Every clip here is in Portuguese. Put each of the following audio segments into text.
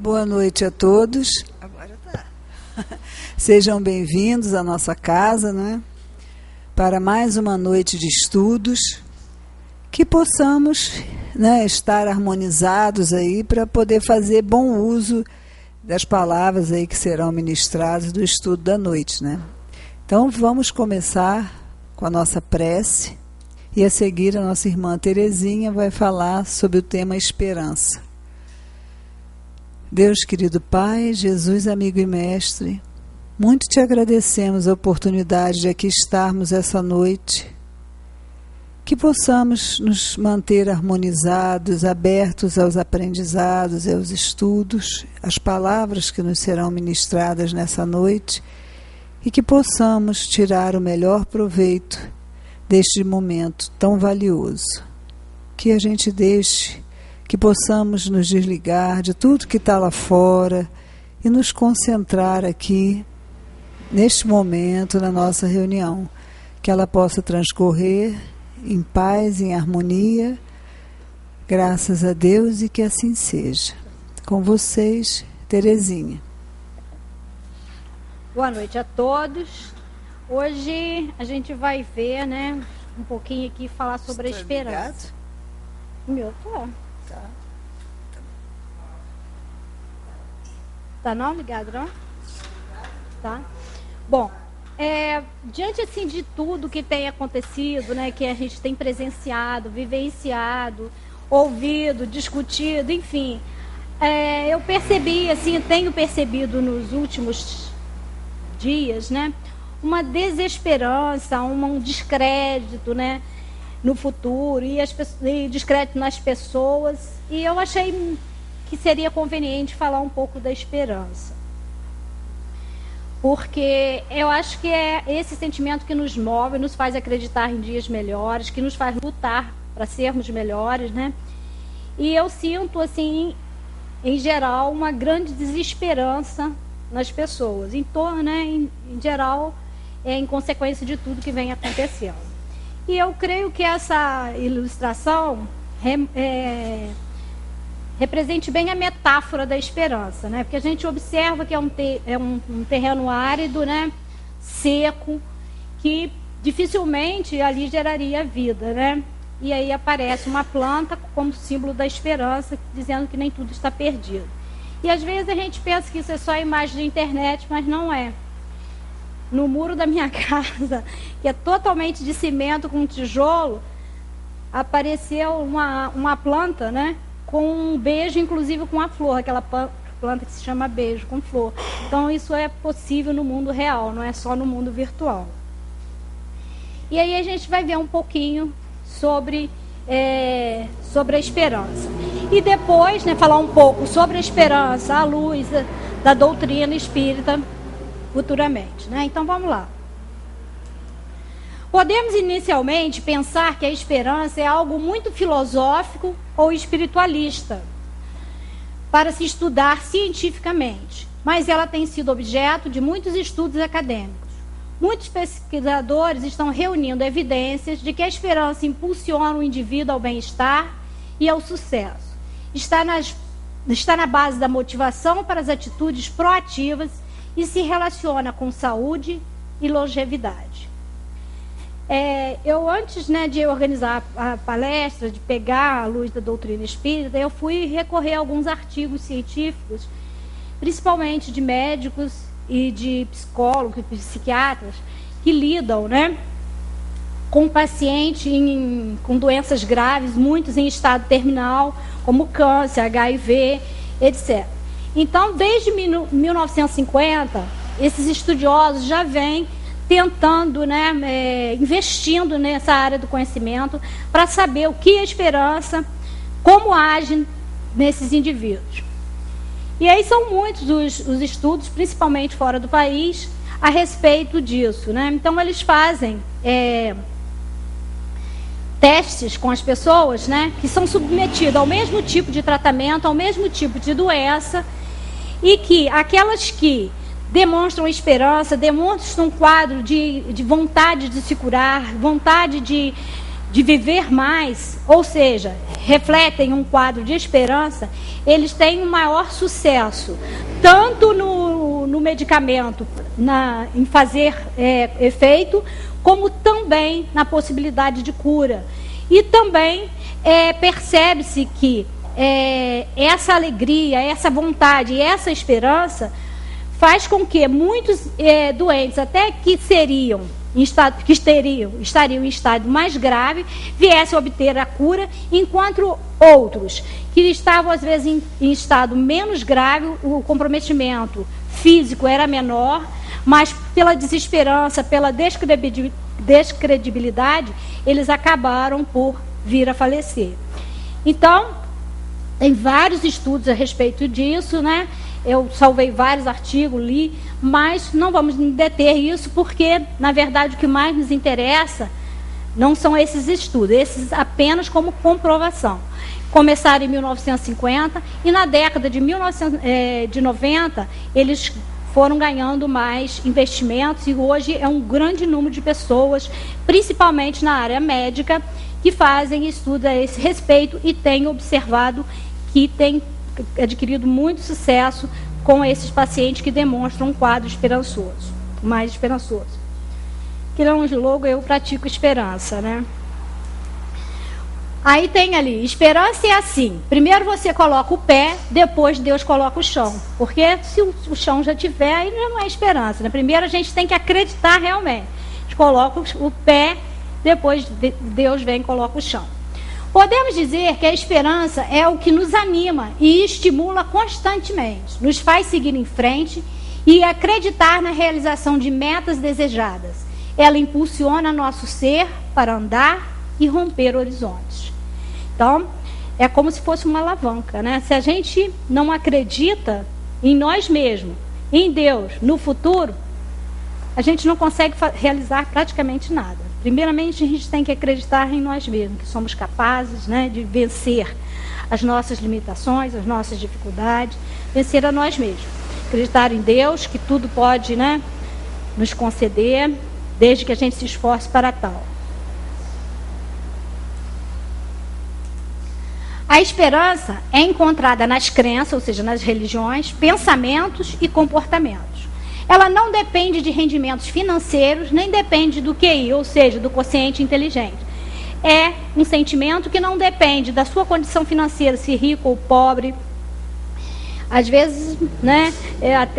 Boa noite a todos. Agora tá. Sejam bem-vindos à nossa casa, não é? Para mais uma noite de estudos, que possamos, né, estar harmonizados aí para poder fazer bom uso das palavras aí que serão ministradas do estudo da noite, né? Então vamos começar com a nossa prece e a seguir a nossa irmã Terezinha vai falar sobre o tema esperança. Deus querido Pai, Jesus amigo e mestre, muito te agradecemos a oportunidade de aqui estarmos essa noite, que possamos nos manter harmonizados, abertos aos aprendizados e aos estudos, às palavras que nos serão ministradas nessa noite, e que possamos tirar o melhor proveito deste momento tão valioso. Que a gente deixe, que possamos nos desligar de tudo que está lá fora e nos concentrar aqui, neste momento, na nossa reunião. Que ela possa transcorrer em paz, em harmonia, graças a Deus, e que assim seja. Com vocês, Terezinha. Boa noite a todos. Hoje a gente vai ver, né, um pouquinho aqui, falar sobre a esperança. Ligado? Meu, tô. Tá não ligado, não? Tá. Bom, diante assim de tudo que tem acontecido, né, que a gente tem presenciado, vivenciado, ouvido, discutido, enfim, eu percebi, assim, tenho percebido nos últimos dias, né, uma desesperança, um descrédito, né, no futuro e descrédito nas pessoas, e eu achei que seria conveniente falar um pouco da esperança. Porque eu acho que é esse sentimento que nos move, nos faz acreditar em dias melhores, que nos faz lutar para sermos melhores, né? E eu sinto, assim, em geral, uma grande desesperança nas pessoas, em torno, né, em geral, em consequência de tudo que vem acontecendo. E eu creio que essa ilustração represente bem a metáfora da esperança, né? Porque a gente observa que é um terreno árido, né? Seco, que dificilmente ali geraria vida, né? E aí aparece uma planta como símbolo da esperança, dizendo que nem tudo está perdido. E às vezes a gente pensa que isso é só imagem de internet, mas não é. No muro da minha casa, que é totalmente de cimento com tijolo, apareceu uma planta, né? Com um beijo, inclusive com a flor, aquela planta que se chama beijo com flor. Então isso é possível no mundo real, não é só no mundo virtual. E aí a gente vai ver um pouquinho sobre a esperança. E depois, né, falar um pouco sobre a esperança à luz da doutrina espírita futuramente, né? Então vamos lá. Podemos inicialmente pensar que a esperança é algo muito filosófico ou espiritualista para se estudar cientificamente, mas ela tem sido objeto de muitos estudos acadêmicos. Muitos pesquisadores estão reunindo evidências de que a esperança impulsiona o indivíduo ao bem-estar e ao sucesso. Está na base da motivação para as atitudes proativas e se relaciona com saúde e longevidade. Eu antes, né, de organizar a palestra, de pegar a luz da doutrina espírita, eu fui recorrer a alguns artigos científicos, principalmente de médicos e de psicólogos e psiquiatras, que lidam, né, com pacientes com doenças graves, muitos em estado terminal, como câncer, HIV, etc. Então, desde 1950, esses estudiosos já vêm tentando, né, investindo nessa área do conhecimento para saber o que é esperança, como age nesses indivíduos. E aí são muitos os estudos, principalmente fora do país, a respeito disso, né? Então eles fazem testes com as pessoas, né, que são submetidas ao mesmo tipo de tratamento, ao mesmo tipo de doença, e que aquelas que demonstram esperança, demonstram um quadro de vontade de se curar, vontade de de viver mais, ou seja, refletem um quadro de esperança, eles têm um maior sucesso, tanto no medicamento, em fazer efeito, como também na possibilidade de cura. E também percebe-se que essa alegria, essa vontade e essa esperança faz com que muitos doentes, até que estariam em estado mais grave, viessem a obter a cura, enquanto outros que estavam às vezes em estado menos grave, o comprometimento físico era menor, mas pela desesperança, pela descredibilidade, eles acabaram por vir a falecer. Então, tem vários estudos a respeito disso, né? Eu salvei vários artigos, li, mas não vamos deter isso, porque, na verdade, o que mais nos interessa não são esses estudos, esses apenas como comprovação. Começaram em 1950 e na década de 1990 eles foram ganhando mais investimentos e hoje é um grande número de pessoas, principalmente na área médica, que fazem estudos a esse respeito e têm observado que tem adquirido muito sucesso com esses pacientes que demonstram um quadro esperançoso, mais esperançoso. Que não logo eu pratico esperança, né? Aí tem ali, esperança é assim, primeiro você coloca o pé, depois Deus coloca o chão, porque se o chão já tiver, aí não é esperança, né? Primeiro a gente tem que acreditar realmente, a gente coloca o pé, depois Deus vem e coloca o chão. Podemos dizer que a esperança é o que nos anima e estimula constantemente, nos faz seguir em frente e acreditar na realização de metas desejadas. Ela impulsiona nosso ser para andar e romper horizontes. Então, é como se fosse uma alavanca, né? Se a gente não acredita em nós mesmos, em Deus, no futuro, a gente não consegue realizar praticamente nada. Primeiramente, a gente tem que acreditar em nós mesmos, que somos capazes, né, de vencer as nossas limitações, as nossas dificuldades, vencer a nós mesmos. Acreditar em Deus, que tudo pode, né, nos conceder, desde que a gente se esforce para tal. A esperança é encontrada nas crenças, ou seja, nas religiões, pensamentos e comportamentos. Ela não depende de rendimentos financeiros, nem depende do QI, ou seja, do quociente inteligente. É um sentimento que não depende da sua condição financeira, se rico ou pobre. Às vezes, né,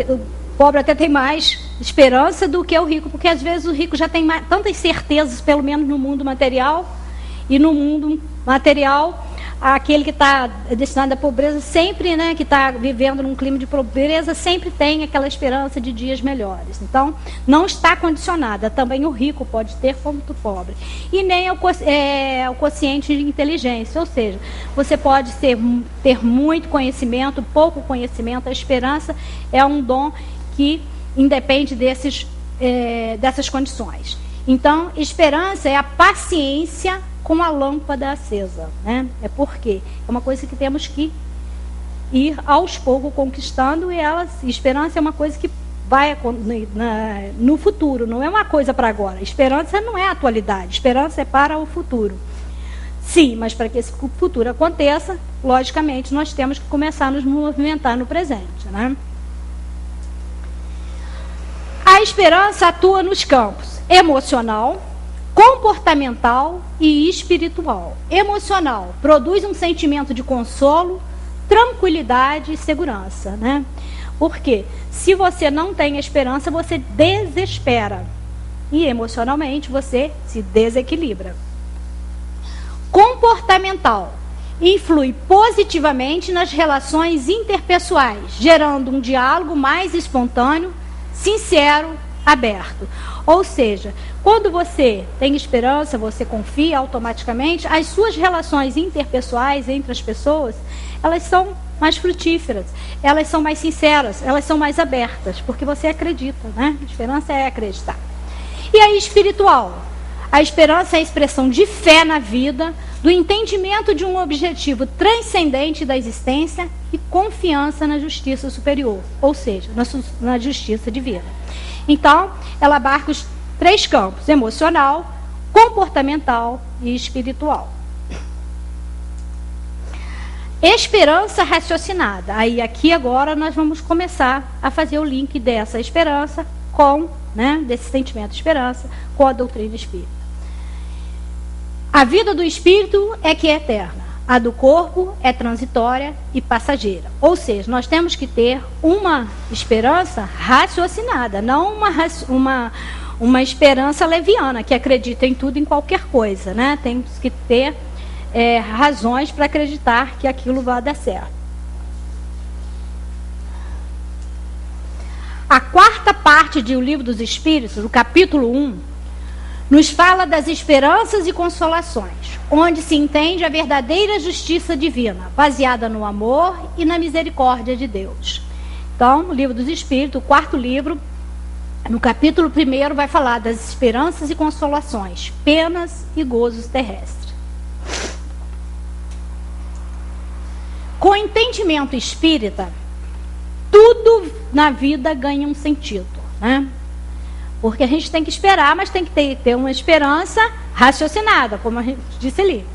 o pobre até tem mais esperança do que o rico, porque às vezes o rico já tem tantas certezas, pelo menos no mundo material, e no mundo material, aquele que está destinado à pobreza sempre, né, que está vivendo num clima de pobreza, sempre tem aquela esperança de dias melhores. Então, não está condicionada. Também o rico pode ter como o pobre. E nem o quociente de inteligência. Ou seja, você pode ter muito conhecimento, pouco conhecimento. A esperança é um dom que independe dessas condições. Então, esperança é a paciência com a lâmpada acesa, né? É porque é uma coisa que temos que ir aos poucos conquistando, e esperança é uma coisa que vai no futuro, não é uma coisa para agora. Esperança não é atualidade, esperança é para o futuro. Sim, mas para que esse futuro aconteça, logicamente, nós temos que começar a nos movimentar no presente, né? A esperança atua nos campos emocional, comportamental e espiritual. Emocional, produz um sentimento de consolo, tranquilidade e segurança, né? Porque se você não tem esperança, você desespera. E emocionalmente você se desequilibra. Comportamental, influi positivamente nas relações interpessoais, gerando um diálogo mais espontâneo, sincero, aberto. Ou seja, quando você tem esperança, você confia automaticamente, as suas relações interpessoais entre as pessoas, elas são mais frutíferas, elas são mais sinceras, elas são mais abertas, porque você acredita, né? A esperança é acreditar. E a espiritual? A esperança é a expressão de fé na vida, do entendimento de um objetivo transcendente da existência e confiança na justiça superior, ou seja, na justiça divina. Então, ela abarca os 3 campos: emocional, comportamental e espiritual. Esperança raciocinada. Aí aqui agora nós vamos começar a fazer o link dessa esperança com, desse sentimento de esperança, com a doutrina espírita. A vida do espírito é que é eterna. A do corpo é transitória e passageira. Ou seja, nós temos que ter uma esperança raciocinada, não uma esperança leviana, que acredita em tudo, em qualquer coisa, Temos que ter razões para acreditar que aquilo vai dar certo. A quarta parte do Livro dos Espíritos, o capítulo 1, nos fala das esperanças e consolações, onde se entende a verdadeira justiça divina, baseada no amor e na misericórdia de Deus. Então, o Livro dos Espíritos, o quarto livro, no capítulo 1, vai falar das esperanças e consolações, penas e gozos terrestres. Com o entendimento espírita, tudo na vida ganha um sentido, Porque a gente tem que esperar, mas tem que ter uma esperança raciocinada, como a gente disse ali.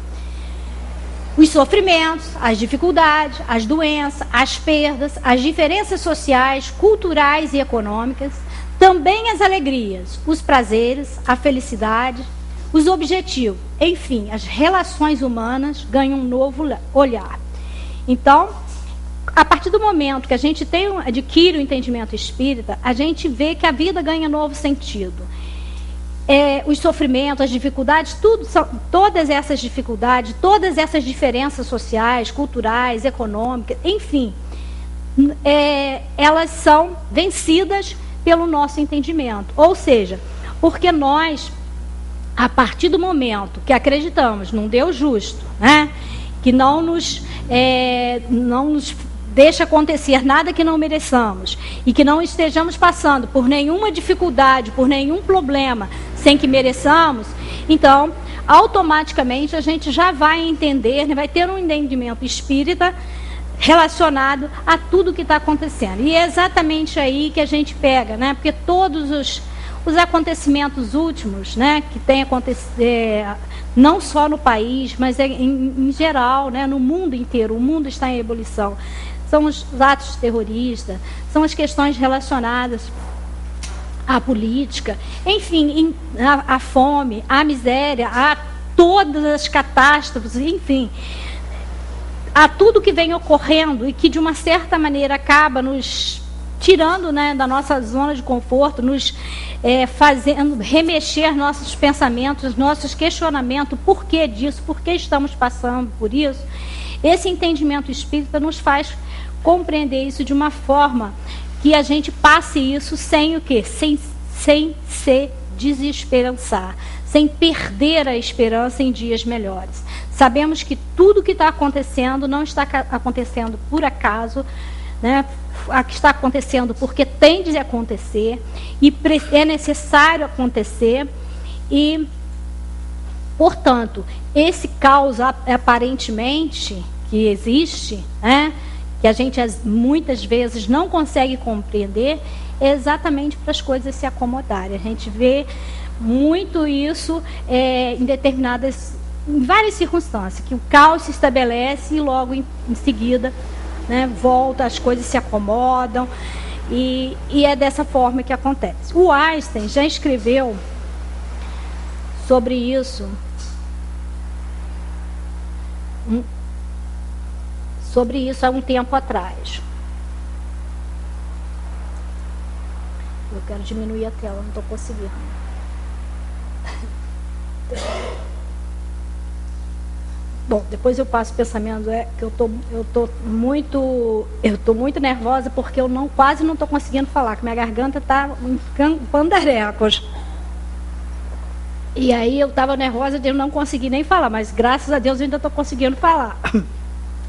Os sofrimentos, as dificuldades, as doenças, as perdas, as diferenças sociais, culturais e econômicas, também as alegrias, os prazeres, a felicidade, os objetivos, enfim, as relações humanas ganham um novo olhar. Então, a partir do momento que a gente adquire o entendimento espírita, a gente vê que a vida ganha novo sentido. Os sofrimentos, as dificuldades, todas essas dificuldades, todas essas diferenças sociais, culturais, econômicas, enfim, elas são vencidas pelo nosso entendimento. Ou seja, porque nós, a partir do momento que acreditamos num Deus justo, que não nos deixa acontecer nada que não mereçamos e que não estejamos passando por nenhuma dificuldade, por nenhum problema sem que mereçamos, então, automaticamente a gente já vai entender, vai ter um entendimento espírita relacionado a tudo que está acontecendo. E é exatamente aí que a gente pega, porque todos os acontecimentos últimos, que tem acontecido, não só no país, mas em geral, no mundo inteiro, o mundo está em ebulição. São os atos terroristas, são as questões relacionadas à política, enfim, a fome, a miséria, a todas as catástrofes, enfim, a tudo que vem ocorrendo e que de uma certa maneira acaba nos tirando da nossa zona de conforto, nos fazendo remexer nossos pensamentos, nossos questionamentos, por que disso, por que estamos passando por isso. Esse entendimento espírita nos faz compreender isso de uma forma que a gente passe isso sem o quê? Sem se desesperançar, sem perder a esperança em dias melhores. Sabemos que tudo que está acontecendo não está acontecendo por acaso, que está acontecendo porque tem de acontecer e é necessário acontecer e, portanto, esse caos aparentemente que existe, que a gente muitas vezes não consegue compreender, é exatamente para as coisas se acomodarem. A gente vê muito isso em várias circunstâncias, que o caos se estabelece e logo em seguida volta, as coisas se acomodam e é dessa forma que acontece. O Einstein já escreveu sobre isso há um tempo atrás. Eu quero diminuir a tela, não estou conseguindo. Bom, depois eu passo o pensamento, que eu tô muito nervosa porque eu quase não estou conseguindo falar, que minha garganta está em pandarecos. E aí eu estava nervosa de eu não conseguir nem falar, mas graças a Deus eu ainda estou conseguindo falar.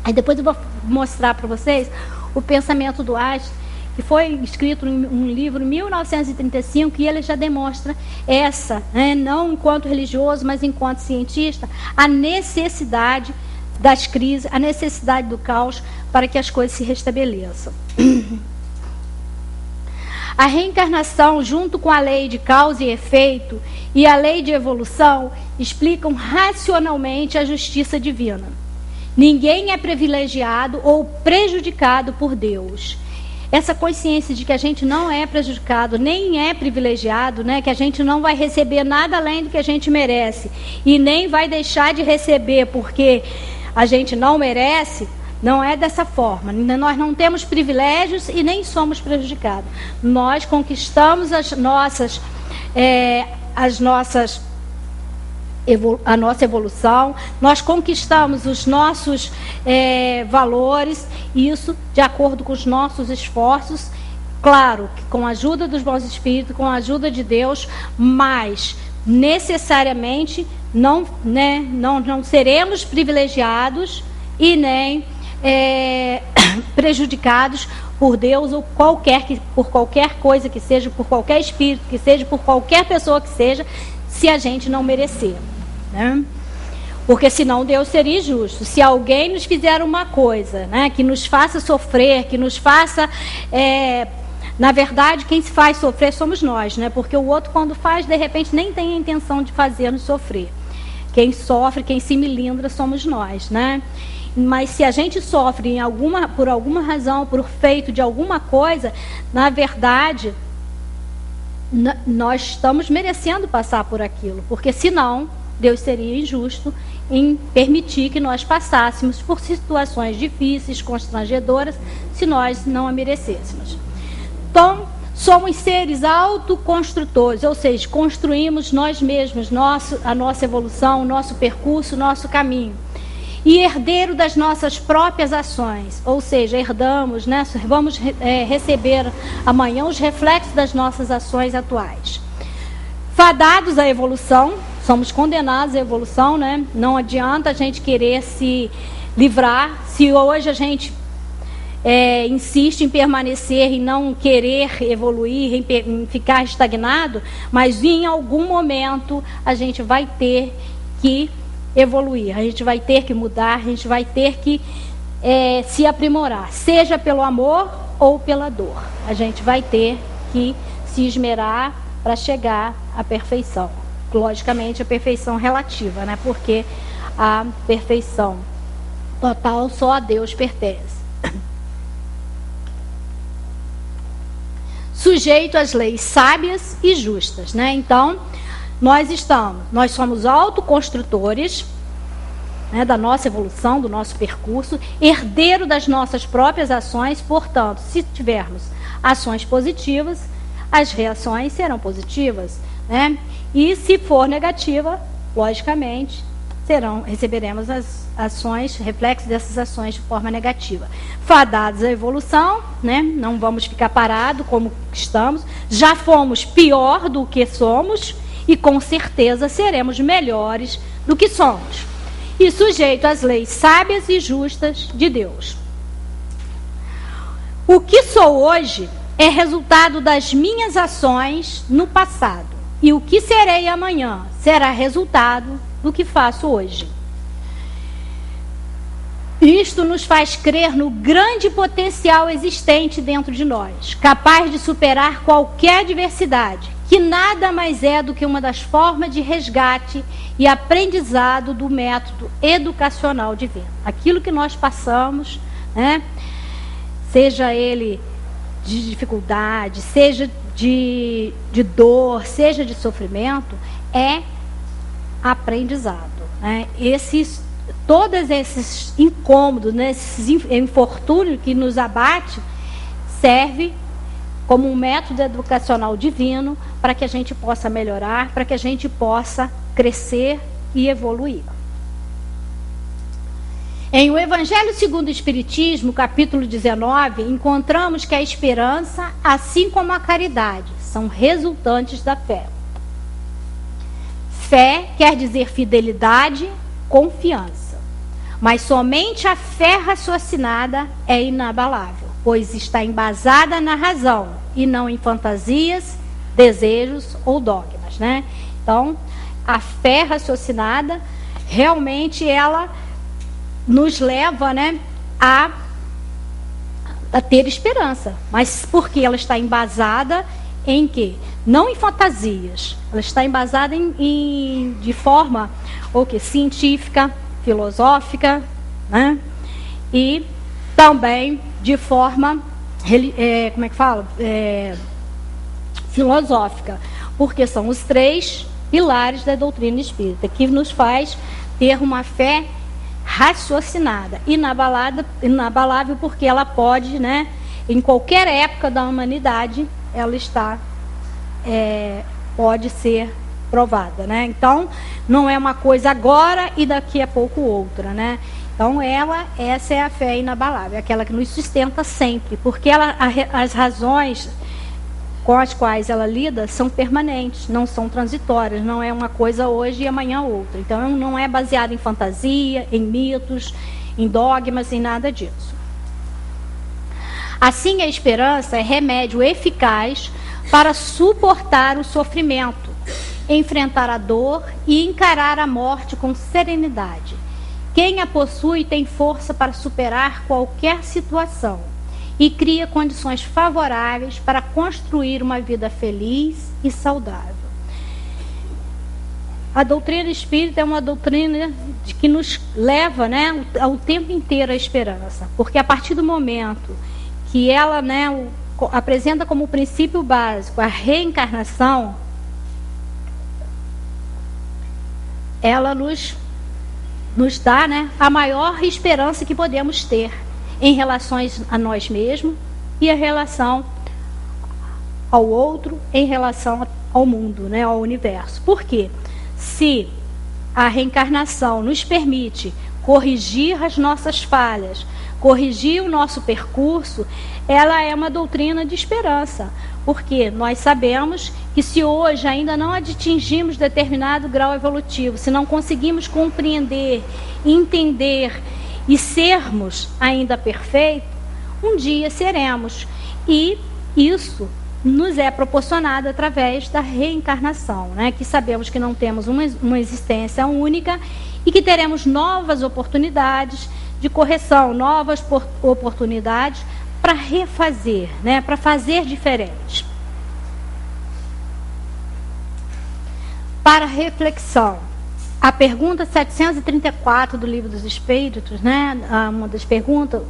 Aí depois eu vou mostrar para vocês o pensamento do Einstein, que foi escrito em um livro em 1935, e ele já demonstra não enquanto religioso, mas enquanto cientista, a necessidade das crises, a necessidade do caos para que as coisas se restabeleçam. A reencarnação, junto com a lei de causa e efeito e a lei de evolução, explicam racionalmente a justiça divina. Ninguém é privilegiado ou prejudicado por Deus. Essa consciência de que a gente não é prejudicado, nem é privilegiado, né? Que a gente não vai receber nada além do que a gente merece e nem vai deixar de receber porque a gente não merece, não é dessa forma. Nós não temos privilégios e nem somos prejudicados. Nós conquistamos a nossa evolução, nós conquistamos os nossos valores, isso de acordo com os nossos esforços, claro, que com a ajuda dos bons espíritos, com a ajuda de Deus, mas necessariamente não seremos privilegiados e nem prejudicados por Deus ou por qualquer coisa que seja, por qualquer espírito que seja, por qualquer pessoa que seja, se a gente não merecer, né? Porque senão Deus seria injusto. Se alguém nos fizer uma coisa, né, que nos faça sofrer, que nos faça... na verdade, quem se faz sofrer somos nós, né? Porque o outro, quando faz, de repente, nem tem a intenção de fazer-nos sofrer. Quem sofre, quem se melindra, somos nós, né? Mas se a gente sofre por alguma razão, por feito de alguma coisa, na verdade, nós estamos merecendo passar por aquilo, porque senão Deus seria injusto em permitir que nós passássemos por situações difíceis, constrangedoras, se nós não a merecêssemos. Então, somos seres autoconstrutores, ou seja, construímos nós mesmos a nossa evolução, o nosso percurso, o nosso caminho. E herdeiro das nossas próprias ações, ou seja, herdamos, né, vamos receber amanhã os reflexos das nossas ações atuais. Fadados à evolução, somos condenados à evolução, né? Não adianta a gente querer se livrar. Se hoje a gente insiste em permanecer e não querer evoluir, em ficar estagnado, mas em algum momento a gente vai ter que evoluir, a gente vai ter que mudar, a gente vai ter que se aprimorar, seja pelo amor ou pela dor. A gente vai ter que se esmerar para chegar à perfeição. Logicamente, a perfeição relativa, né? Porque a perfeição total só a Deus pertence. Sujeito às leis sábias e justas, né? Então, nós somos autoconstrutores, né, da nossa evolução, do nosso percurso, herdeiro das nossas próprias ações. Portanto, se tivermos ações positivas, as reações serão positivas, né? E se for negativa, logicamente, receberemos as ações, reflexos dessas ações de forma negativa. Fadados à evolução, né? Não vamos ficar parados como estamos, já fomos pior do que somos e com certeza seremos melhores do que somos. E sujeito às leis sábias e justas de Deus. O que sou hoje é resultado das minhas ações no passado. E o que serei amanhã será resultado do que faço hoje. Isto nos faz crer no grande potencial existente dentro de nós, capaz de superar qualquer adversidade, que nada mais é do que uma das formas de resgate e aprendizado do método educacional divino. Aquilo que nós passamos, né, seja ele de dificuldade, seja de dor, seja de sofrimento, é aprendizado, né? Todos esses incômodos, né, esses infortúnios que nos abate, serve como um método educacional divino para que a gente possa melhorar, para que a gente possa crescer e evoluir. Em O Evangelho segundo o Espiritismo, capítulo 19, encontramos que a esperança, assim como a caridade, são resultantes da fé. Fé quer dizer fidelidade, confiança. Mas somente a fé raciocinada é inabalável, pois está embasada na razão e não em fantasias, desejos ou dogmas, né? Então, a fé raciocinada, realmente ela nos leva, né, a a ter esperança. Mas porque ela está embasada em quê? Não em fantasias. Ela está embasada de forma científica, filosófica, né? E também de forma, filosófica. Porque são os 3 pilares da doutrina espírita, que nos faz ter uma fé raciocinada, inabalável, porque ela pode, né, em qualquer época da humanidade, ela pode ser provada, né? Então, não é uma coisa agora e daqui a pouco outra, né? Então, essa é a fé inabalável, aquela que nos sustenta sempre, porque as razões com as quais ela lida são permanentes, não são transitórias, não é uma coisa hoje e amanhã outra. Então, não é baseada em fantasia, em mitos, em dogmas, em nada disso. Assim, a esperança é remédio eficaz para suportar o sofrimento, enfrentar a dor e encarar a morte com serenidade. Quem a possui tem força para superar qualquer situação e cria condições favoráveis para construir uma vida feliz e saudável. A doutrina espírita é uma doutrina que nos leva, né, ao tempo inteiro à esperança, porque a partir do momento que ela, né, apresenta como princípio básico a reencarnação, ela nos dá, né, a maior esperança que podemos ter em relação a nós mesmos e em relação ao outro, em relação ao mundo, né, ao universo. Por quê? Se a reencarnação nos permite corrigir as nossas falhas, corrigir o nosso percurso, ela é uma doutrina de esperança, porque nós sabemos que se hoje ainda não atingimos determinado grau evolutivo, se não conseguimos compreender, entender e sermos ainda perfeitos, um dia seremos. E isso nos é proporcionado através da reencarnação, né? Que sabemos que não temos uma existência única e que teremos novas oportunidades de correção, novas oportunidades para refazer, né? Para fazer diferente. Para reflexão, a pergunta 734 do Livro dos Espíritos, né? Uma das perguntas,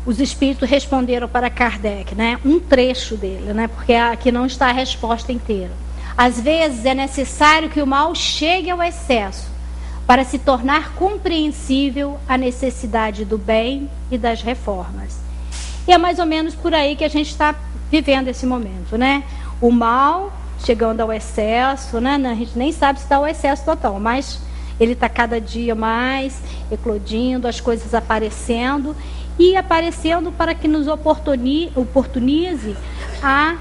os espíritos responderam para Kardec, né? Um trecho dele, né? Porque aqui não está a resposta inteira. Às vezes é necessário que o mal chegue ao excesso para se tornar compreensível a necessidade do bem e das reformas. E é mais ou menos por aí que a gente está vivendo esse momento, né? O mal chegando ao excesso, né? A gente nem sabe se está ao excesso total, mas ele está cada dia mais eclodindo, as coisas aparecendo para que nos oportunize a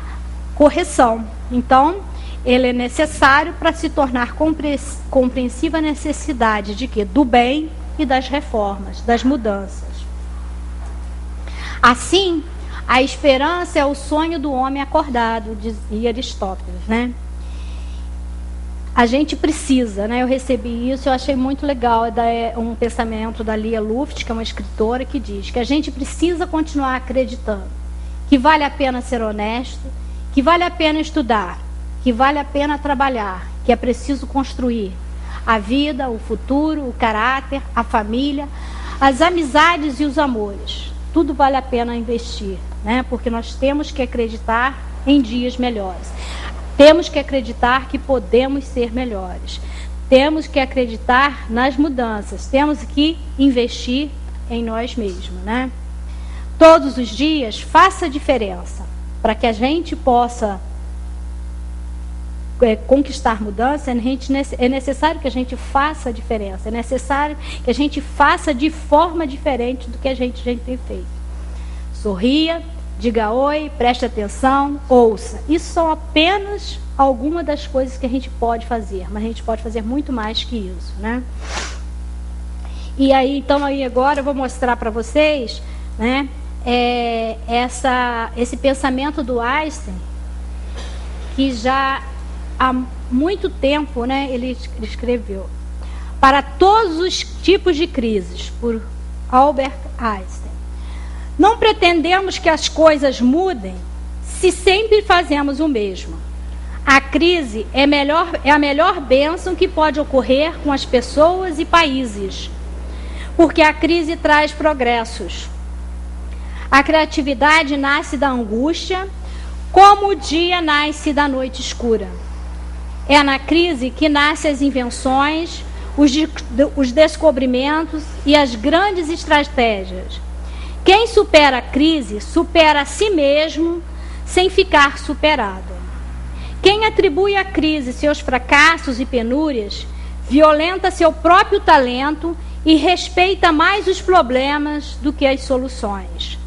correção. Então, ele é necessário para se tornar compreensível a necessidade de quê? Do bem e das reformas, das mudanças. Assim, a esperança é o sonho do homem acordado, dizia Aristóteles, né? A gente precisa, né? Eu recebi isso, eu achei muito legal, um pensamento da Lia Luft, que é uma escritora, que diz que a gente precisa continuar acreditando que vale a pena ser honesto, que vale a pena estudar, que vale a pena trabalhar, que é preciso construir a vida, o futuro, o caráter, a família, as amizades e os amores. Tudo vale a pena investir, né? Porque nós temos que acreditar em dias melhores. Temos que acreditar que podemos ser melhores. Temos que acreditar nas mudanças. Temos que investir em nós mesmos, né? Todos os dias, faça diferença. Para que a gente possa conquistar mudança, é necessário que a gente faça a diferença. É necessário que a gente faça de forma diferente do que a gente tem feito. Sorria, diga oi, preste atenção, ouça. Isso são apenas algumas das coisas que a gente pode fazer, mas a gente pode fazer muito mais que isso, né? E aí, então, agora eu vou mostrar para vocês, né, esse pensamento do Einstein, que já há muito tempo, né, ele escreveu Para todos os tipos de crises, por Albert Einstein. Não pretendemos que as coisas mudem se sempre fazemos o mesmo. A crise é a melhor bênção que pode ocorrer com as pessoas e países, porque a crise traz progressos. A criatividade nasce da angústia, como o dia nasce da noite escura. É na crise que nascem as invenções, os descobrimentos e as grandes estratégias. Quem supera a crise, supera a si mesmo sem ficar superado. Quem atribui à crise seus fracassos e penúrias, violenta seu próprio talento e respeita mais os problemas do que as soluções.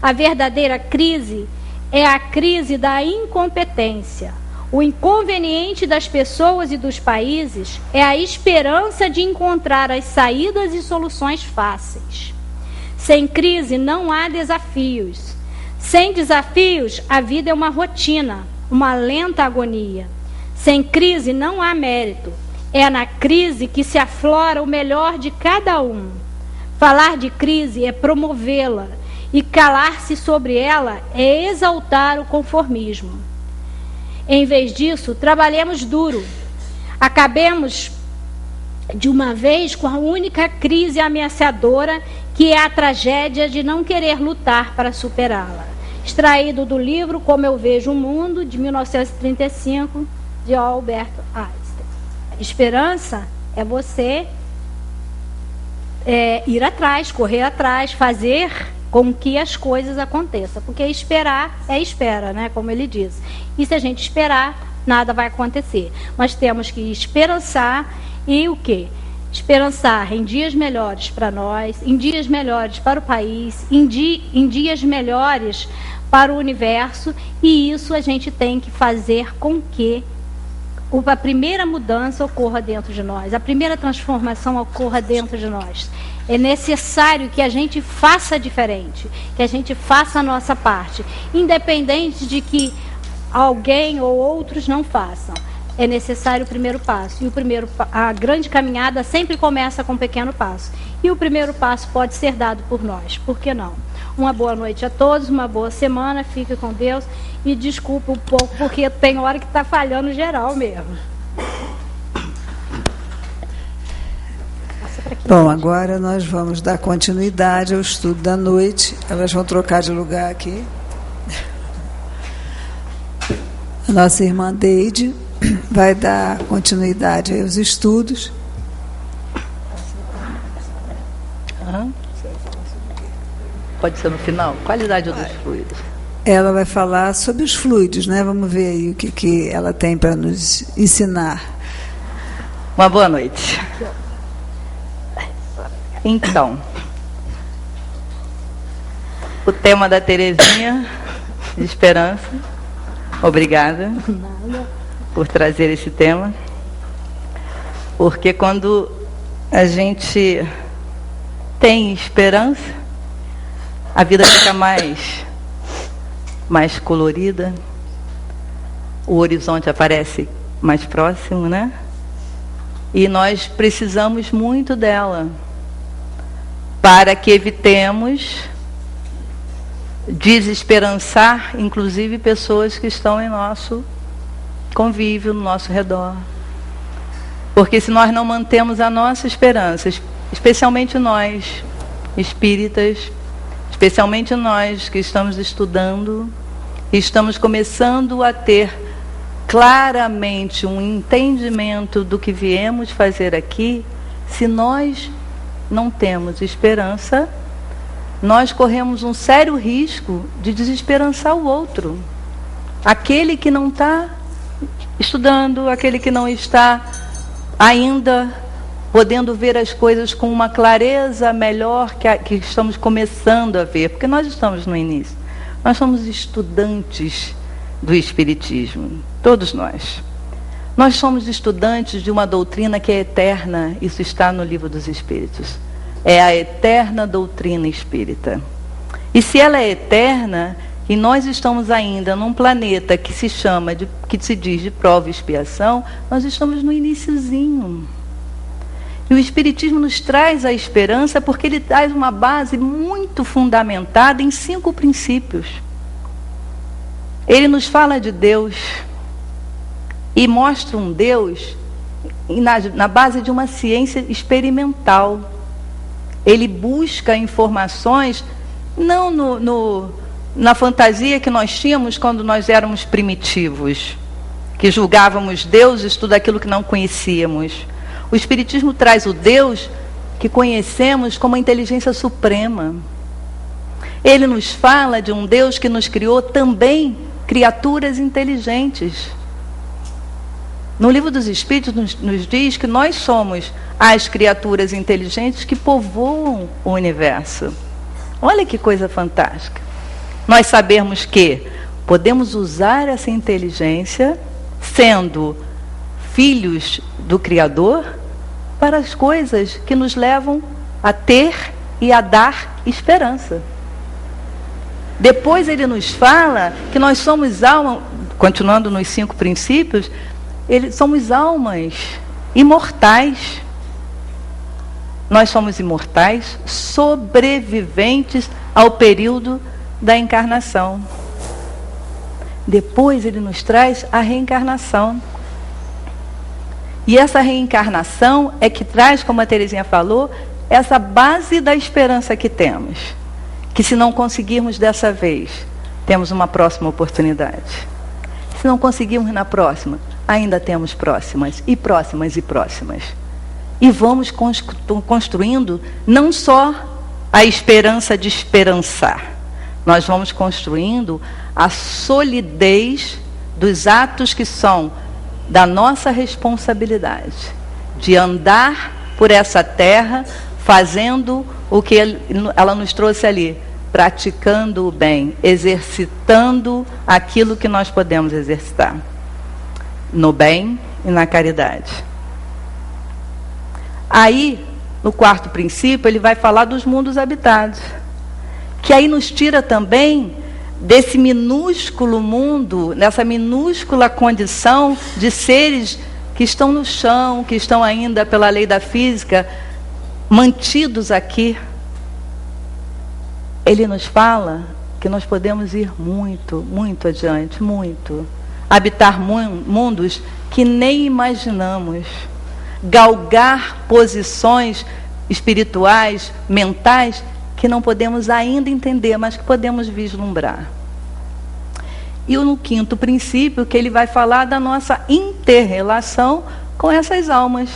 A verdadeira crise é a crise da incompetência. O inconveniente das pessoas e dos países é a esperança de encontrar as saídas e soluções fáceis. Sem crise não há desafios. Sem desafios, a vida é uma rotina, uma lenta agonia. Sem crise não há mérito. É na crise que se aflora o melhor de cada um. Falar de crise é promovê-la, e calar-se sobre ela é exaltar o conformismo. Em vez disso, trabalhemos duro. Acabemos de uma vez com a única crise ameaçadora, que é a tragédia de não querer lutar para superá-la. Extraído do livro Como Eu Vejo o Mundo, de 1935, de Albert Einstein. Esperança é você ir atrás, correr atrás, fazer com que as coisas aconteçam. Porque esperar é espera, né? Como ele diz. E se a gente esperar, nada vai acontecer. Mas temos que esperançar e o quê? Esperançar em dias melhores para nós, em dias melhores para o país, em dias melhores para o universo, e isso a gente tem que fazer com que a primeira mudança ocorra dentro de nós, a primeira transformação ocorra dentro de nós. É necessário que a gente faça diferente, que a gente faça a nossa parte, independente de que alguém ou outros não façam. É necessário o primeiro passo. E a grande caminhada sempre começa com um pequeno passo. E o primeiro passo pode ser dado por nós. Por que não? Uma boa noite a todos, uma boa semana, fique com Deus. E desculpa um pouco, porque tem hora que está falhando geral mesmo. Bom, agora nós vamos dar continuidade ao estudo da noite. Elas vão trocar de lugar aqui. A nossa irmã Deide vai dar continuidade aos estudos. Pode ser no final? Qualidade dos fluidos. Ela vai falar sobre os fluidos, né? Vamos ver aí o que ela tem para nos ensinar. Uma boa noite. Então, o tema da Terezinha, de esperança. Obrigada por trazer esse tema. Porque quando a gente tem esperança, a vida fica mais colorida, o horizonte aparece mais próximo, né? E nós precisamos muito dela para que evitemos desesperançar, inclusive, pessoas que estão em nosso convívio, no nosso redor. Porque se nós não mantemos a nossa esperança, especialmente nós, espíritas, especialmente nós que estamos estudando, estamos começando a ter claramente um entendimento do que viemos fazer aqui, se nós não temos esperança, nós corremos um sério risco de desesperançar o outro. Aquele que não está estudando, aquele que não está ainda podendo ver as coisas com uma clareza melhor que estamos começando a ver, porque nós estamos no início. Nós somos estudantes do Espiritismo, todos nós. Nós somos estudantes de uma doutrina que é eterna, isso está no Livro dos Espíritos. É a eterna doutrina espírita. E se ela é eterna, e nós estamos ainda num planeta que se diz de prova e expiação, nós estamos no iniciozinho. E o Espiritismo nos traz a esperança porque ele traz uma base muito fundamentada em 5 princípios. Ele nos fala de Deus e mostra um Deus na base de uma ciência experimental. Ele busca informações não na fantasia que nós tínhamos quando nós éramos primitivos, que julgávamos deuses tudo aquilo que não conhecíamos. O Espiritismo traz o Deus que conhecemos como a inteligência suprema. Ele nos fala de um Deus que nos criou também criaturas inteligentes. No Livro dos Espíritos nos diz que nós somos as criaturas inteligentes que povoam o universo. Olha que coisa fantástica. Nós sabemos que podemos usar essa inteligência, sendo filhos do Criador, para as coisas que nos levam a ter e a dar esperança. Depois ele nos fala que nós somos alma, continuando nos 5 princípios, somos almas imortais. Nós somos imortais, sobreviventes ao período da encarnação. Depois ele nos traz a reencarnação. E essa reencarnação é que traz, como a Terezinha falou, essa base da esperança que temos. Que se não conseguirmos dessa vez, temos uma próxima oportunidade. Se não conseguirmos na próxima, ainda temos próximas e próximas e próximas. E vamos construindo não só a esperança de esperançar, nós vamos construindo a solidez dos atos que são da nossa responsabilidade, de andar por essa terra, fazendo o que ela nos trouxe ali, praticando o bem, exercitando aquilo que nós podemos exercitar, no bem e na caridade. Aí, no 4º princípio, ele vai falar dos mundos habitados, que aí nos tira também desse minúsculo mundo, nessa minúscula condição de seres que estão no chão, que estão ainda pela lei da física, mantidos aqui. Ele nos fala que nós podemos ir muito, muito adiante, muito. Habitar mundos que nem imaginamos. Galgar posições espirituais, mentais, que não podemos ainda entender, mas que podemos vislumbrar. E no 5º princípio, que ele vai falar da nossa inter-relação com essas almas.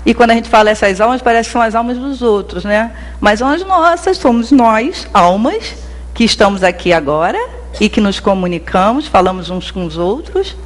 E quando a gente fala essas almas, parece que são as almas dos outros, né? Mas são as nossas, somos nós, almas, que estamos aqui agora e que nos comunicamos, falamos uns com os outros,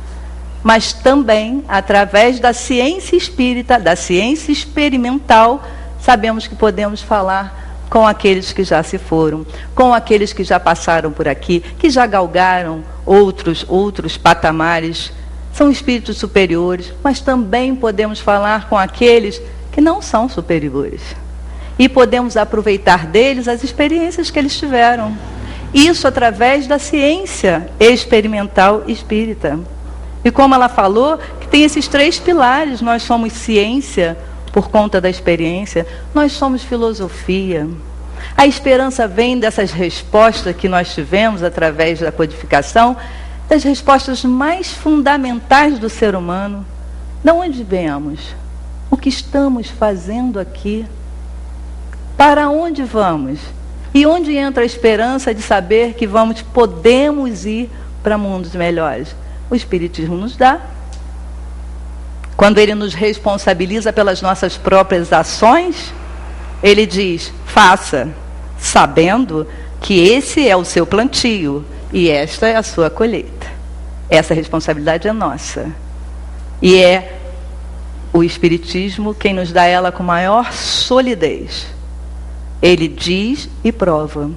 mas também, através da ciência espírita, da ciência experimental, sabemos que podemos falar com aqueles que já se foram, com aqueles que já passaram por aqui, que já galgaram outros patamares. São espíritos superiores, mas também podemos falar com aqueles que não são superiores. E podemos aproveitar deles as experiências que eles tiveram. Isso através da ciência experimental espírita. E como ela falou, que tem esses 3 pilares. Nós somos ciência, por conta da experiência, nós somos filosofia. A esperança vem dessas respostas que nós tivemos através da codificação, das respostas mais fundamentais do ser humano. De onde viemos? O que estamos fazendo aqui? Para onde vamos? E onde entra a esperança de saber que podemos ir para mundos melhores? O Espiritismo nos dá. Quando ele nos responsabiliza pelas nossas próprias ações, ele diz, faça, sabendo que esse é o seu plantio e esta é a sua colheita. Essa responsabilidade é nossa. E é o Espiritismo quem nos dá ela com maior solidez. Ele diz e prova.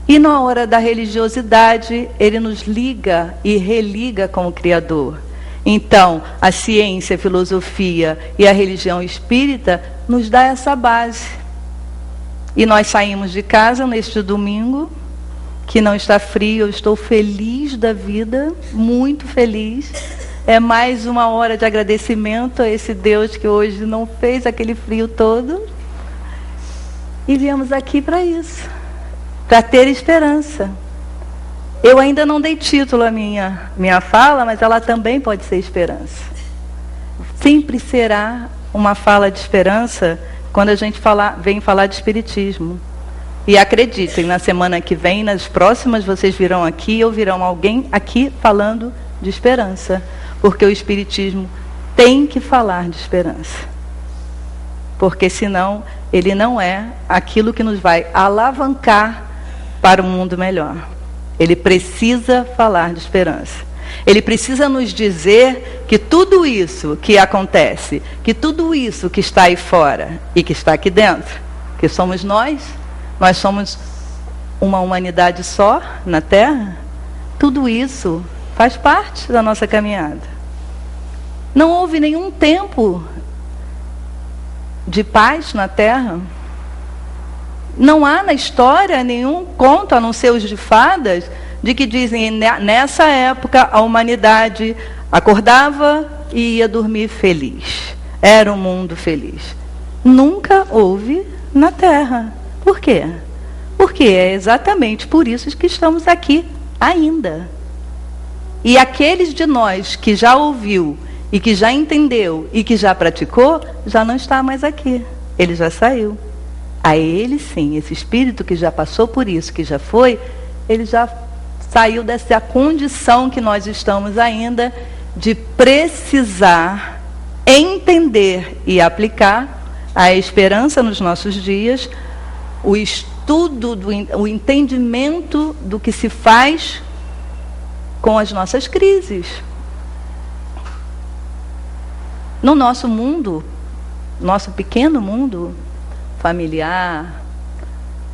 E na hora da religiosidade, ele nos liga e religa com o Criador. Então, a ciência, a filosofia e a religião espírita nos dá essa base. E nós saímos de casa neste domingo, que não está frio, eu estou feliz da vida, muito feliz, é mais uma hora de agradecimento a esse Deus que hoje não fez aquele frio todo. E viemos aqui para isso, para ter esperança. Eu ainda não dei título à minha fala, mas ela também pode ser esperança. Sempre será uma fala de esperança quando a gente vem falar de espiritismo. E acreditem, na semana que vem, nas próximas, vocês virão aqui, ouvirão alguém aqui falando de esperança. Porque o espiritismo tem que falar de esperança. Porque senão ele não é aquilo que nos vai alavancar para um mundo melhor. Ele precisa falar de esperança. Ele precisa nos dizer que tudo isso que acontece, que tudo isso que está aí fora e que está aqui dentro, que somos nós somos uma humanidade só na Terra, tudo isso faz parte da nossa caminhada. Não houve nenhum tempo de paz na Terra. Não há na história nenhum conto, a não ser os de fadas, de que dizem, nessa época a humanidade acordava e ia dormir feliz. Era um mundo feliz. Nunca houve na Terra. Por quê? Porque é exatamente por isso que estamos aqui ainda. E aqueles de nós que já ouviu, e que já entendeu, e que já praticou, já não está mais aqui. Ele já saiu. A ele sim, esse espírito que já passou por isso, que já foi, ele já saiu dessa condição que nós estamos ainda, de precisar entender e aplicar a esperança nos nossos dias, o estudo, o entendimento do que se faz com as nossas crises. No nosso mundo, nosso pequeno mundo familiar,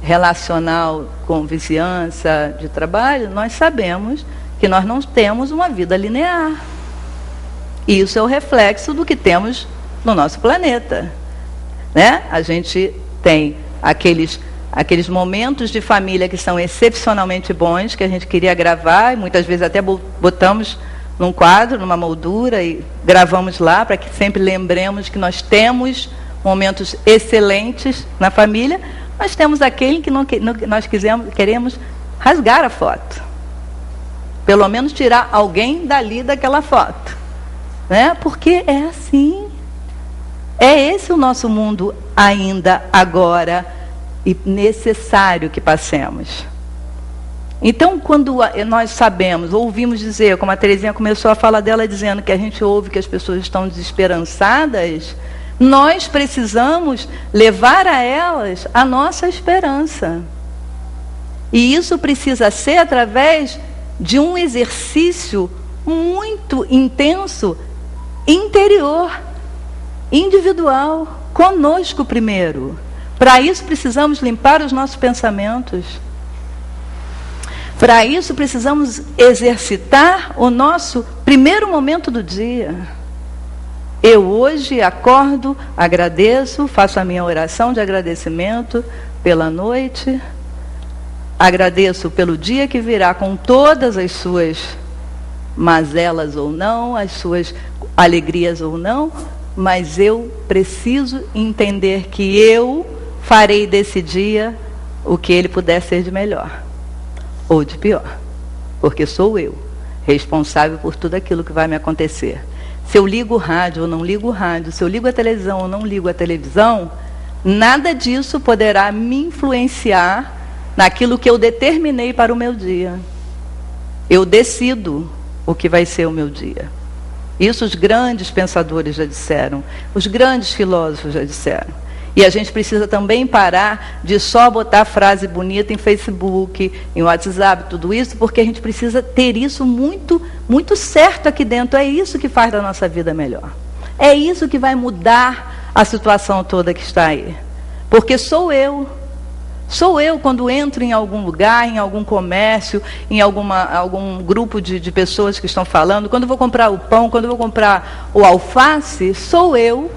relacional com vizinhança, de trabalho, nós sabemos que nós não temos uma vida linear. E isso é o reflexo do que temos no nosso planeta, né? A gente tem aqueles momentos de família que são excepcionalmente bons, que a gente queria gravar, e muitas vezes até botamos num quadro, numa moldura, e gravamos lá, para que sempre lembremos que nós temos momentos excelentes na família, mas temos aquele que nós queremos rasgar a foto. Pelo menos tirar alguém dali daquela foto. Né? Porque é assim. É esse o nosso mundo ainda, agora, e necessário que passemos. Então, quando nós sabemos, ouvimos dizer, como a Terezinha começou a fala dela dizendo que a gente ouve que as pessoas estão desesperançadas, nós precisamos levar a elas a nossa esperança. E isso precisa ser através de um exercício muito intenso, interior, individual, conosco primeiro. Para isso precisamos limpar os nossos pensamentos. Para isso precisamos exercitar o nosso primeiro momento do dia. Eu hoje acordo, agradeço, faço a minha oração de agradecimento pela noite, agradeço pelo dia que virá com todas as suas mazelas ou não, as suas alegrias ou não, mas eu preciso entender que eu farei desse dia o que ele puder ser de melhor ou de pior, porque sou eu responsável por tudo aquilo que vai me acontecer. Se eu ligo o rádio ou não ligo o rádio, se eu ligo a televisão ou não ligo a televisão, nada disso poderá me influenciar naquilo que eu determinei para o meu dia. Eu decido o que vai ser o meu dia. Isso os grandes pensadores já disseram, os grandes filósofos já disseram. E a gente precisa também parar de só botar frase bonita em Facebook, em WhatsApp, tudo isso, porque a gente precisa ter isso muito, muito certo aqui dentro. É isso que faz da nossa vida melhor. É isso que vai mudar a situação toda que está aí. Porque sou eu. Sou eu quando entro em algum lugar, em algum comércio, em algum grupo de pessoas que estão falando, quando eu vou comprar o pão, quando eu vou comprar o alface, sou eu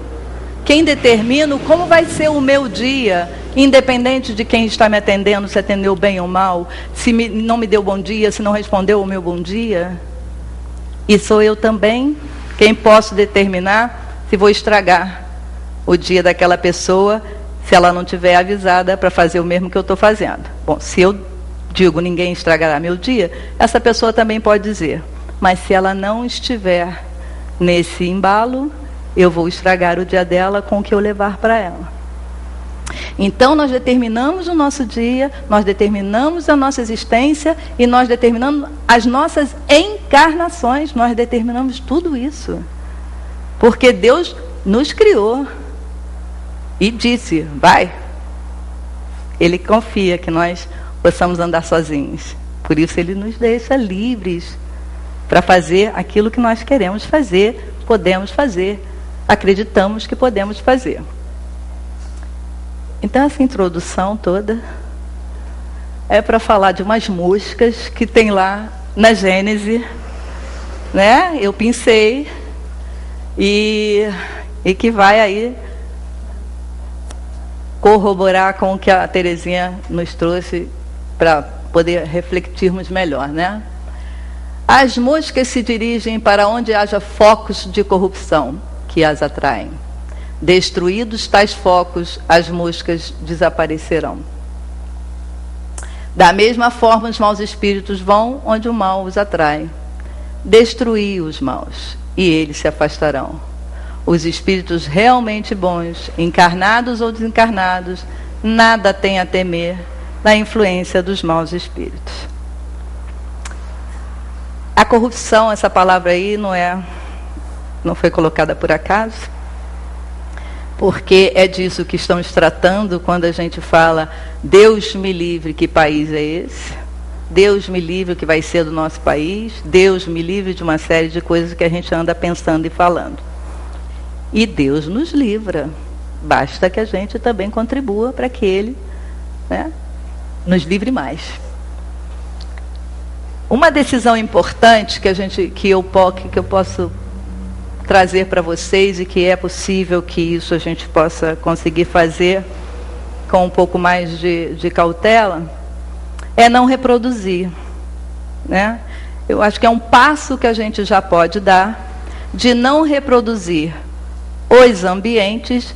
quem determina como vai ser o meu dia, independente de quem está me atendendo, se atendeu bem ou mal, se não me deu bom dia, se não respondeu o meu bom dia. E sou eu também quem posso determinar se vou estragar o dia daquela pessoa, se ela não tiver avisada para fazer o mesmo que eu estou fazendo. Bom, se eu digo ninguém estragará meu dia, essa pessoa também pode dizer, mas se ela não estiver nesse embalo, eu vou estragar o dia dela com o que eu levar para ela. Então nós determinamos o nosso dia, nós determinamos a nossa existência e nós determinamos as nossas encarnações, nós determinamos tudo isso. Porque Deus nos criou e disse, vai. Ele confia que nós possamos andar sozinhos. Por isso Ele nos deixa livres para fazer aquilo que nós queremos fazer, podemos fazer, acreditamos que podemos fazer. Então essa introdução toda é para falar de umas moscas que tem lá na Gênese, né? Eu pensei e que vai aí corroborar com o que a Terezinha nos trouxe para poder refletirmos melhor, né? As moscas se dirigem para onde haja focos de corrupção que as atraem. Destruídos tais focos, as moscas desaparecerão. Da mesma forma, os maus espíritos vão onde o mal os atrai. Destruí os maus, e eles se afastarão. Os espíritos realmente bons, encarnados ou desencarnados, nada têm a temer da influência dos maus espíritos. A corrupção, essa palavra aí não foi colocada por acaso, porque é disso que estamos tratando quando a gente fala Deus me livre, que país é esse? Deus me livre, o que vai ser do nosso país? Deus me livre de uma série de coisas que a gente anda pensando e falando. E Deus nos livra, basta que a gente também contribua para que Ele, né, nos livre mais. Uma decisão importante que eu posso trazer para vocês e que é possível que isso a gente possa conseguir fazer com um pouco mais de cautela, é não reproduzir, né? Eu acho que é um passo que a gente já pode dar de não reproduzir os ambientes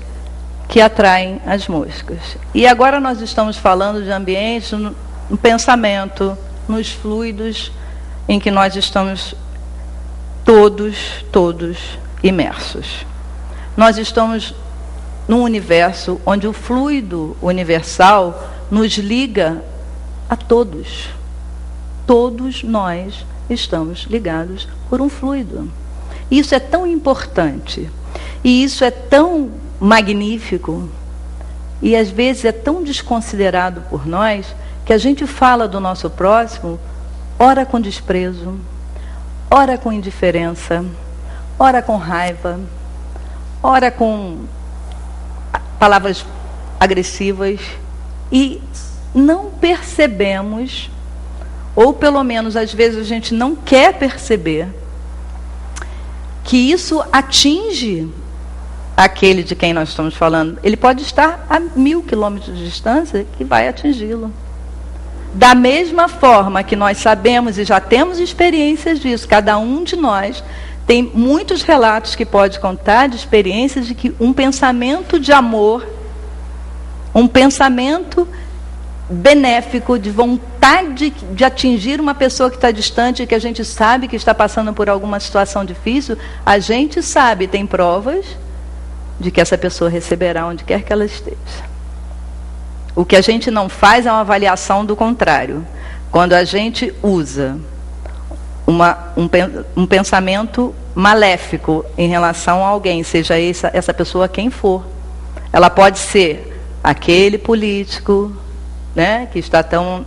que atraem as moscas. E agora nós estamos falando de ambientes no pensamento, nos fluidos em que nós estamos todos imersos. Nós estamos num universo onde o fluido universal nos liga a todos. Todos nós estamos ligados por um fluido. Isso é tão importante, e isso é tão magnífico, e às vezes é tão desconsiderado por nós, que a gente fala do nosso próximo, ora com desprezo, ora com indiferença, ora com raiva, ora com palavras agressivas, e não percebemos, ou pelo menos às vezes a gente não quer perceber, que isso atinge aquele de quem nós estamos falando. Ele pode estar a 1000 quilômetros de distância que vai atingi-lo. Da mesma forma que nós sabemos e já temos experiências disso, cada um de nós tem muitos relatos que pode contar de experiências de que um pensamento de amor, um pensamento benéfico, de vontade de atingir uma pessoa que está distante, que a gente sabe que está passando por alguma situação difícil, a gente sabe, tem provas de que essa pessoa receberá onde quer que ela esteja. O que a gente não faz é uma avaliação do contrário. Quando a gente usa um pensamento maléfico em relação a alguém, seja essa pessoa quem for, ela pode ser aquele político, né, que está tão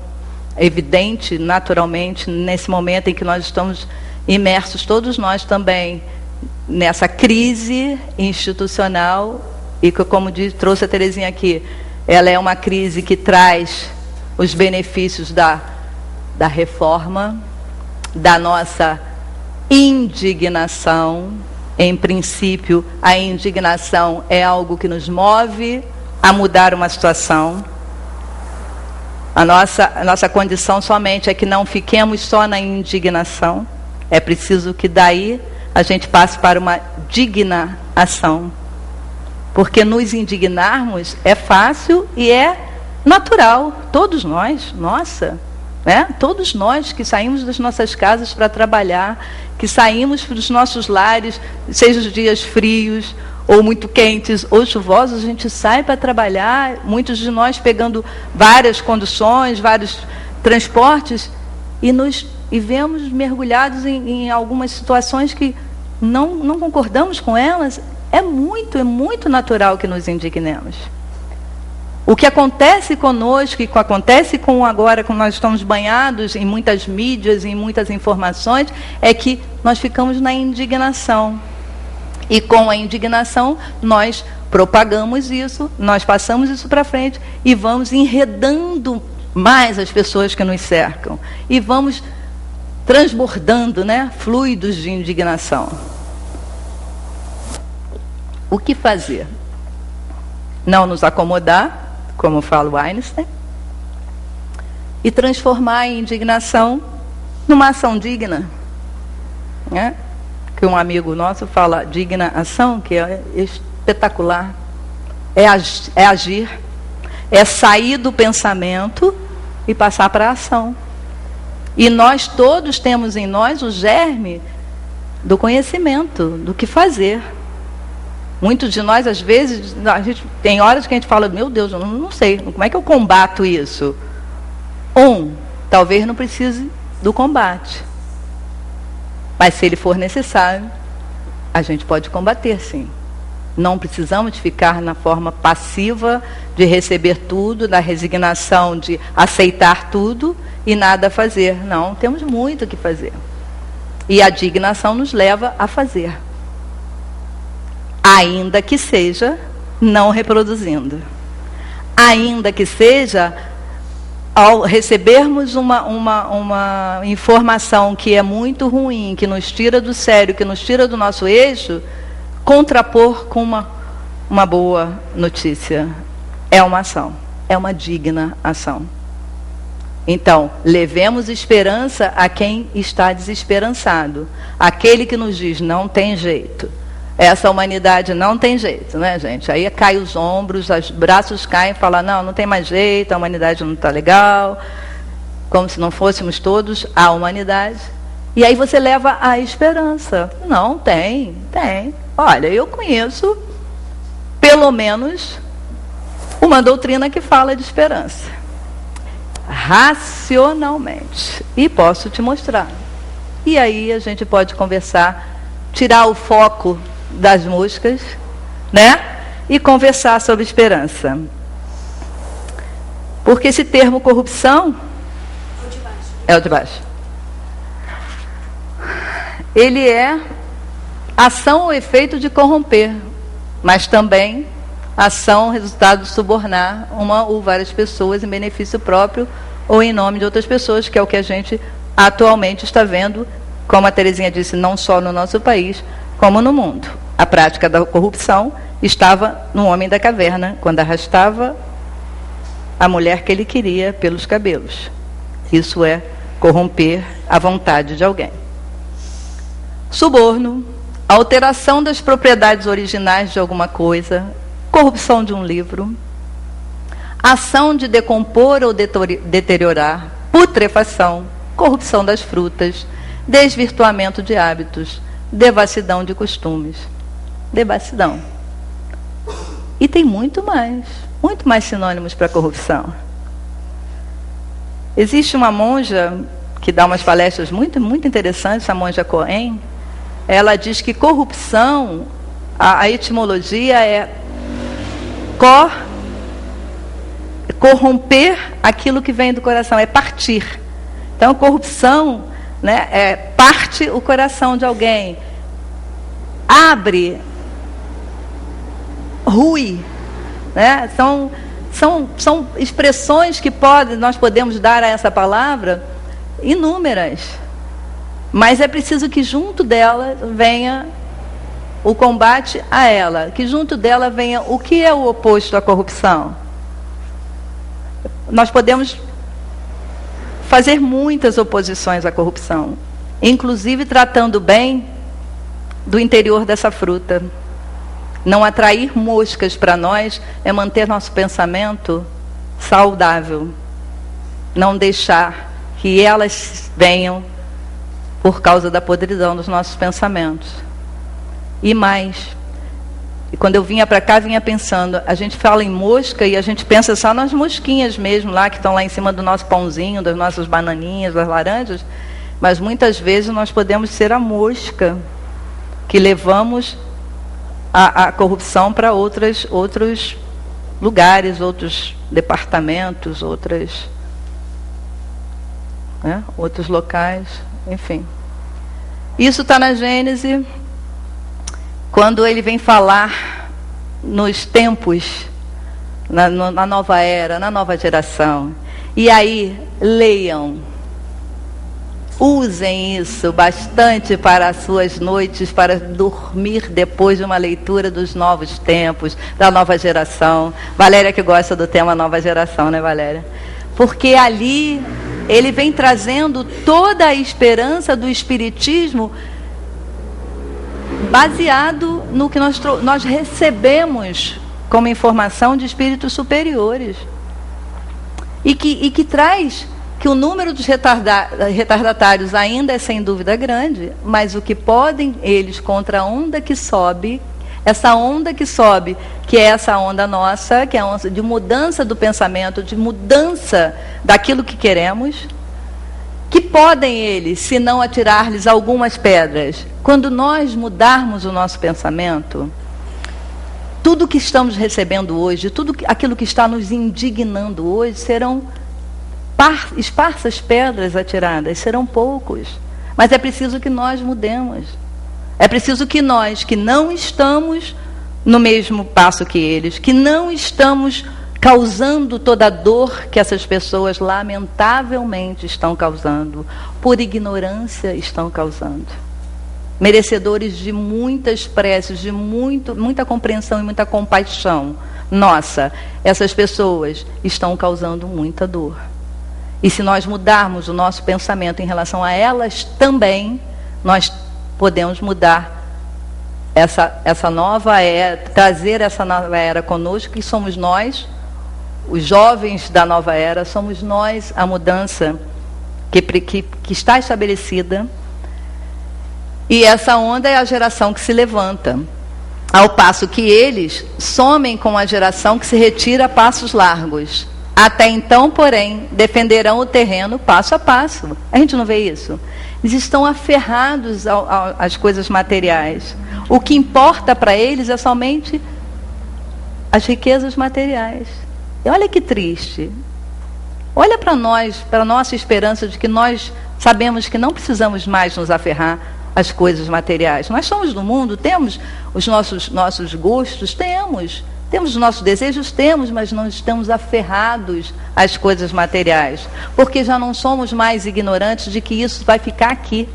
evidente naturalmente nesse momento em que nós estamos imersos, todos nós também, nessa crise institucional, e que, como trouxe a Terezinha aqui, ela é uma crise que traz os benefícios da reforma, da nossa indignação. Em princípio, a indignação é algo que nos move a mudar uma situação. A nossa condição somente é que não fiquemos só na indignação. É preciso que daí a gente passe para uma digna ação. Porque nos indignarmos é fácil e é natural. Todos nós, todos nós que saímos das nossas casas para trabalhar, que saímos dos nossos lares, seja os dias frios, ou muito quentes, ou chuvosos, a gente sai para trabalhar, muitos de nós pegando várias conduções, vários transportes, e vemos mergulhados em algumas situações que não concordamos com elas. É muito natural que nos indignemos. O que acontece conosco, e que acontece agora, como nós estamos banhados em muitas mídias, em muitas informações, é que nós ficamos na indignação. E com a indignação, nós propagamos isso, nós passamos isso para frente e vamos enredando mais as pessoas que nos cercam. E vamos transbordando, fluidos de indignação. O que fazer? Não nos acomodar, como fala o Einstein, e transformar a indignação numa ação digna. Que um amigo nosso fala, digna ação, que é espetacular. É agir, é sair do pensamento e passar para a ação. E nós todos temos em nós o germe do conhecimento, do que fazer. Muitos de nós, às vezes, tem horas que a gente fala, meu Deus, eu não sei, como é que eu combato isso? Talvez não precise do combate. Mas se ele for necessário, a gente pode combater, sim. Não precisamos ficar na forma passiva de receber tudo, na resignação de aceitar tudo e nada fazer. Não, temos muito o que fazer. E a dignação nos leva a fazer. Ainda que seja não reproduzindo. Ainda que seja ao recebermos uma informação que é muito ruim, que nos tira do sério, que nos tira do nosso eixo, contrapor com uma boa notícia. É uma ação, é uma digna ação. Então, levemos esperança a quem está desesperançado. Aquele que nos diz, não tem jeito. Essa humanidade não tem jeito, gente? Aí cai os ombros, os braços caem e fala, não tem mais jeito, a humanidade não está legal, como se não fôssemos todos a humanidade. E aí você leva a esperança. Não, tem. Olha, eu conheço, pelo menos, uma doutrina que fala de esperança. Racionalmente. E posso te mostrar. E aí a gente pode conversar, tirar o foco das moscas, e conversar sobre esperança. Porque esse termo corrupção é o de baixo. Ele é ação ou efeito de corromper, mas também ação, resultado de subornar uma ou várias pessoas em benefício próprio ou em nome de outras pessoas, que é o que a gente atualmente está vendo, como a Terezinha disse, não só no nosso país, como no mundo. A prática da corrupção estava no homem da caverna, quando arrastava a mulher que ele queria pelos cabelos. Isso é corromper a vontade de alguém. Suborno, alteração das propriedades originais de alguma coisa, corrupção de um livro, ação de decompor ou deteriorar, putrefação, corrupção das frutas, desvirtuamento de hábitos, devassidão de costumes. Devassidão. E tem muito mais sinônimos para corrupção. Existe uma monja que dá umas palestras muito interessantes, a monja Cohen. Ela diz que corrupção, a etimologia é corromper aquilo que vem do coração, é partir. Então, corrupção, parte o coração de alguém, abre, rui, são expressões que nós podemos dar a essa palavra inúmeras, mas é preciso que junto dela venha o combate a ela, que junto dela venha o que é o oposto à corrupção. Nós podemos fazer muitas oposições à corrupção, inclusive tratando bem do interior dessa fruta. Não atrair moscas para nós é manter nosso pensamento saudável. Não deixar que elas venham por causa da podridão dos nossos pensamentos. E mais, e quando eu vinha para cá, vinha pensando, a gente fala em mosca e a gente pensa só nas mosquinhas mesmo, lá que estão lá em cima do nosso pãozinho, das nossas bananinhas, das laranjas, mas muitas vezes nós podemos ser a mosca que levamos a corrupção para outros lugares, outros departamentos, outros locais, enfim. Isso está na Gênesis, quando ele vem falar nos tempos, na nova era, na nova geração. E aí, leiam. Usem isso bastante para as suas noites, para dormir depois de uma leitura dos novos tempos, da nova geração. Valéria que gosta do tema nova geração, né, Valéria? Porque ali ele vem trazendo toda a esperança do Espiritismo baseado no que nós recebemos como informação de espíritos superiores. E que traz que o número dos retardatários ainda é sem dúvida grande, mas o que podem eles contra a onda que sobe, essa onda que sobe, que é essa onda nossa, que é a onda de mudança do pensamento, de mudança daquilo que queremos, que podem eles, se não atirar-lhes algumas pedras. Quando nós mudarmos o nosso pensamento, tudo que estamos recebendo hoje, tudo aquilo que está nos indignando hoje, serão esparsas pedras atiradas, serão poucos. Mas é preciso que nós mudemos. É preciso que nós, que não estamos no mesmo passo que eles, que não estamos causando toda a dor que essas pessoas lamentavelmente estão causando, por ignorância estão causando. Merecedores de muitas preces, de muita compreensão e muita compaixão. Nossa, essas pessoas estão causando muita dor. E se nós mudarmos o nosso pensamento em relação a elas também, nós podemos mudar essa nova era, trazer essa nova era conosco, que somos nós, os jovens da nova era, somos nós a mudança que está estabelecida. E essa onda é a geração que se levanta, ao passo que eles somem com a geração que se retira a passos largos. Até então, porém, defenderão o terreno passo a passo. A gente não vê isso? Eles estão aferrados às coisas materiais. O que importa para eles é somente as riquezas materiais. E olha que triste. Olha para nós, para a nossa esperança de que nós sabemos que não precisamos mais nos aferrar às coisas materiais. Nós somos do mundo, temos os nossos gostos, temos os nossos desejos, mas não estamos aferrados às coisas materiais, porque já não somos mais ignorantes de que isso vai ficar aqui.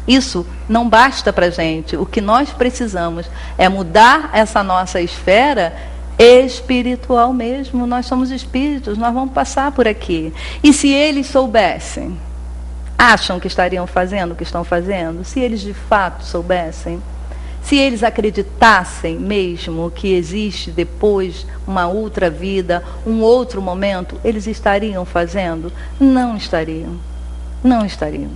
Isso não basta para a gente. O que nós precisamos é mudar essa nossa esfera espiritual mesmo. Nós somos espíritos, nós vamos passar por aqui. E se eles soubessem, acham que estariam fazendo o que estão fazendo? Se eles de fato soubessem, se eles acreditassem mesmo que existe depois uma outra vida, um outro momento, eles estariam fazendo? Não estariam. Não estariam.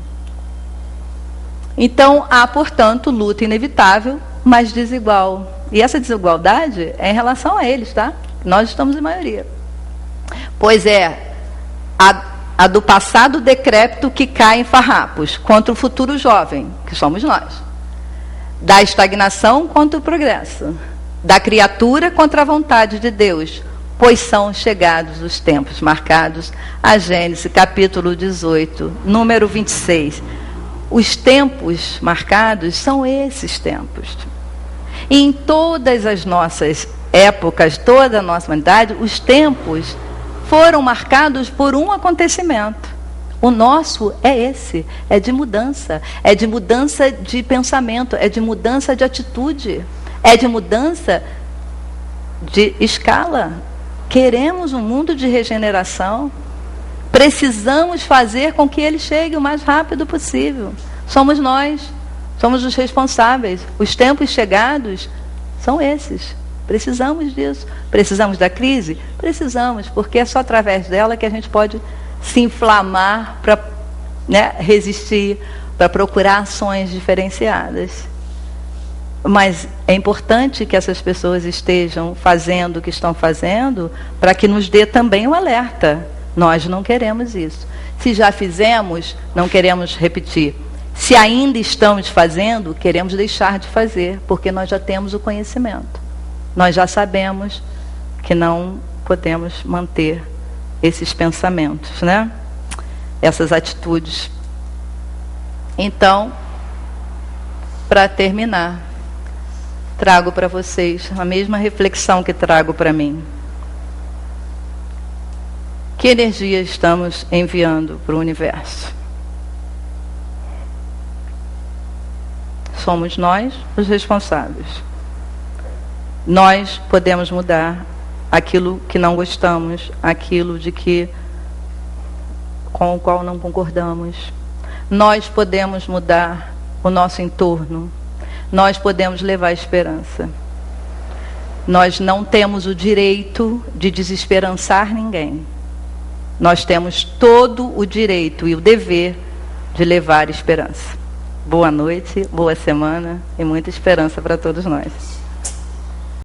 Então, há, portanto, luta inevitável, mas desigual. E essa desigualdade é em relação a eles, tá? Nós estamos em maioria. Pois é, a do passado decrépito que cai em farrapos, contra o futuro jovem, que somos nós. Da estagnação contra o progresso, da criatura contra a vontade de Deus, pois são chegados os tempos marcados. A Gênesis, capítulo 18, número 26. Os tempos marcados são esses tempos. E em todas as nossas épocas, toda a nossa humanidade, os tempos foram marcados por um acontecimento. O nosso é esse, é de mudança de pensamento, é de mudança de atitude, é de mudança de escala. Queremos um mundo de regeneração, precisamos fazer com que ele chegue o mais rápido possível. Somos nós, somos os responsáveis. Os tempos chegados são esses. Precisamos disso. Precisamos da crise? Precisamos, porque é só através dela que a gente pode se inflamar para, né, resistir, para procurar ações diferenciadas. Mas é importante que essas pessoas estejam fazendo o que estão fazendo para que nos dê também o alerta. Nós não queremos isso. Se já fizemos, não queremos repetir. Se ainda estamos fazendo, queremos deixar de fazer, porque nós já temos o conhecimento. Nós já sabemos que não podemos manter esses pensamentos, né? Essas atitudes. Então, para terminar, trago para vocês a mesma reflexão que trago para mim. Que energia estamos enviando para o universo? Somos nós os responsáveis. Nós podemos mudar aquilo que não gostamos, aquilo com o qual não concordamos. Nós podemos mudar o nosso entorno. Nós podemos levar esperança. Nós não temos o direito de desesperançar ninguém. Nós temos todo o direito e o dever de levar esperança. Boa noite, boa semana e muita esperança para todos nós.